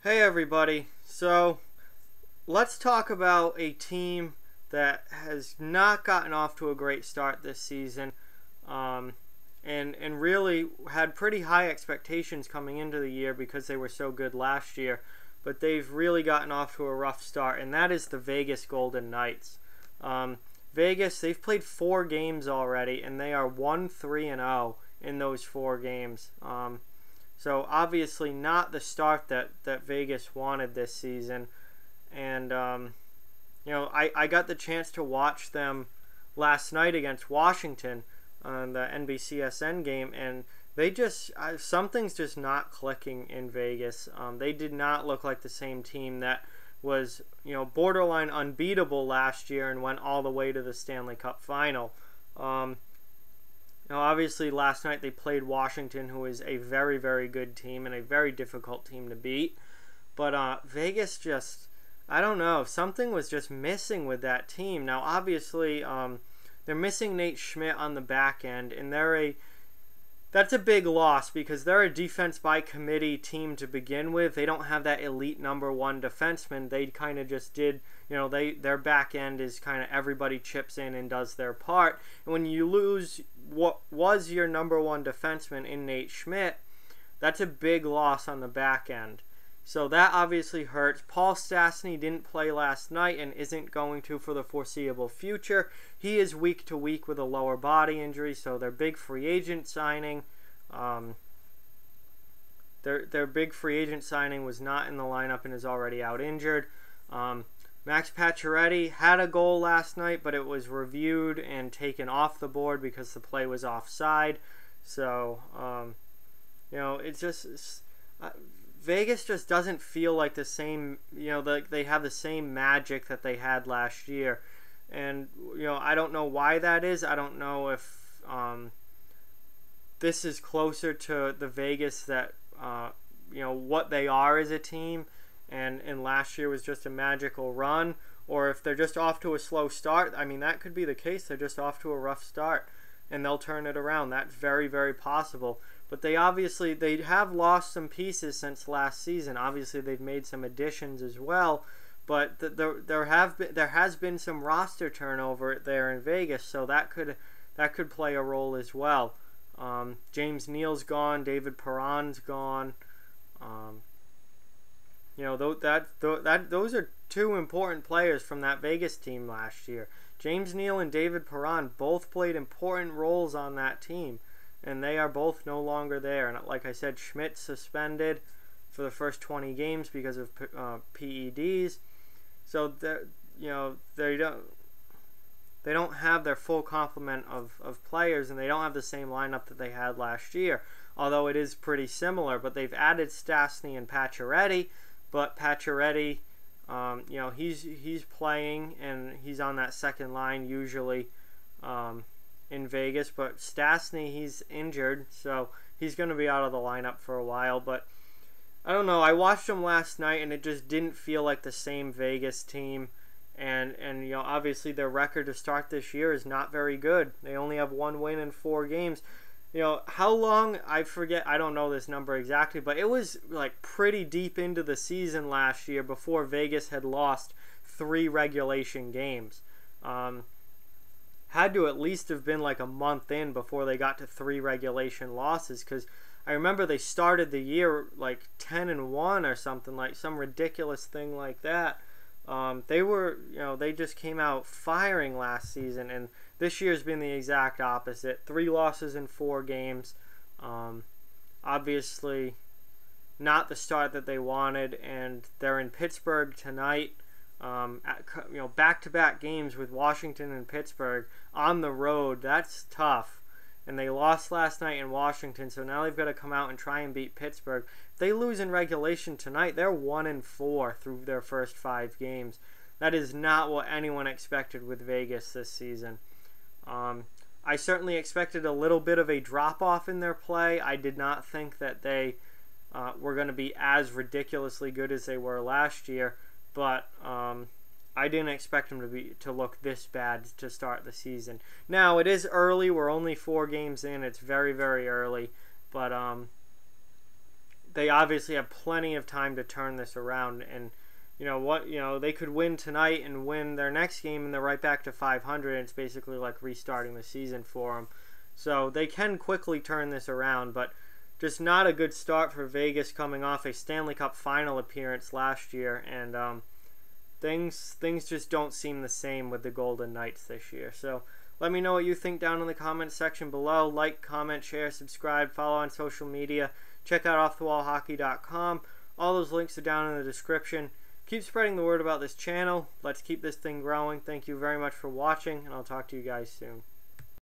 Hey everybody. So let's talk about a team that has not gotten off to a great start this season, um, and really had pretty high expectations coming into the year because they were so good last year, but they've really gotten off to a rough start, and that is the Vegas Golden Knights. Vegas, they've played 4 games already, and they are 1-3-0 in those 4 games. So obviously not the start that Vegas wanted this season. And, I got the chance to watch them last night against Washington on the NBCSN game, and something's just not clicking in Vegas. They did not look like the same team that was, borderline unbeatable last year and went all the way to the Stanley Cup final. Now, obviously, last night they played Washington, who is a very, very good team and a very difficult team to beat. But Vegas just, I don't know, something was just missing with that team. Now, obviously, they're missing Nate Schmidt on the back end, and that's a big loss because they're a defense by committee team to begin with. They don't have that elite number one defenseman. They kind of just did, their back end is kind of everybody chips in and does their part. And when you lose what was your number one defenseman in Nate Schmidt, that's a big loss on the back end. So that obviously hurts. Paul Stastny didn't play last night and isn't going to for the foreseeable future. He is week to week with a lower body injury, so their big free agent signing, their big free agent signing was not in the lineup and is already out injured. Max Pacioretty had a goal last night, but it was reviewed and taken off the board because the play was offside. So, Vegas just doesn't feel like the same, they have the same magic that they had last year. And, I don't know why that is. I don't know if this is closer to the Vegas that, what they are as a team. And last year was just a magical run, or if they're just off to a slow start. I mean, that could be the case. They're just off to a rough start, and they'll turn it around. That's very, very possible. But they have lost some pieces since last season. Obviously, they've made some additions as well, but there has been some roster turnover there in Vegas, so that could play a role as well. James Neal's gone. David Perron's gone. Those are 2 important players from that Vegas team last year. James Neal and David Perron both played important roles on that team, and they are both no longer there. And like I said, Schmidt suspended for the first 20 games because of PEDs. So they don't have their full complement of players, and they don't have the same lineup that they had last year. Although it is pretty similar, but they've added Stastny and Pacioretty. But Pacioretty, he's playing, and he's on that second line usually in Vegas. But Stastny, he's injured, so he's going to be out of the lineup for a while. But I don't know. I watched him last night, and it just didn't feel like the same Vegas team. And obviously their record to start this year is not very good. They only have 1 win in 4 games. How long, I forget, I don't know this number exactly, but it was like pretty deep into the season last year before Vegas had lost 3 regulation games. Had to at least have been like a month in before they got to 3 regulation losses, because I remember they started the year like 10-1 or something, like some ridiculous thing like that. They just came out firing last season, and this year's been the exact opposite. 3 losses in 4 games. Obviously, not the start that they wanted, and they're in Pittsburgh tonight. Back-to-back games with Washington and Pittsburgh on the road. That's tough. And they lost last night in Washington, so now they've got to come out and try and beat Pittsburgh. If they lose in regulation tonight, they're 1-4 through their first 5 games. That is not what anyone expected with Vegas this season. I certainly expected a little bit of a drop-off in their play. I did not think that they were going to be as ridiculously good as they were last year, but I didn't expect them to look this bad to start the season. Now, it is early. We're only 4 games in. It's very, very early. But they obviously have plenty of time to turn this around. And they could win tonight and win their next game, and they're right back to 500. And it's basically like restarting the season for them. So they can quickly turn this around, but just not a good start for Vegas coming off a Stanley Cup final appearance last year, and things just don't seem the same with the Golden Knights this year. So let me know what you think down in the comments section below. Like, comment, share, subscribe, follow on social media. Check out offthewallhockey.com. All those links are down in the description. Keep spreading the word about this channel. Let's keep this thing growing. Thank you very much for watching, and I'll talk to you guys soon.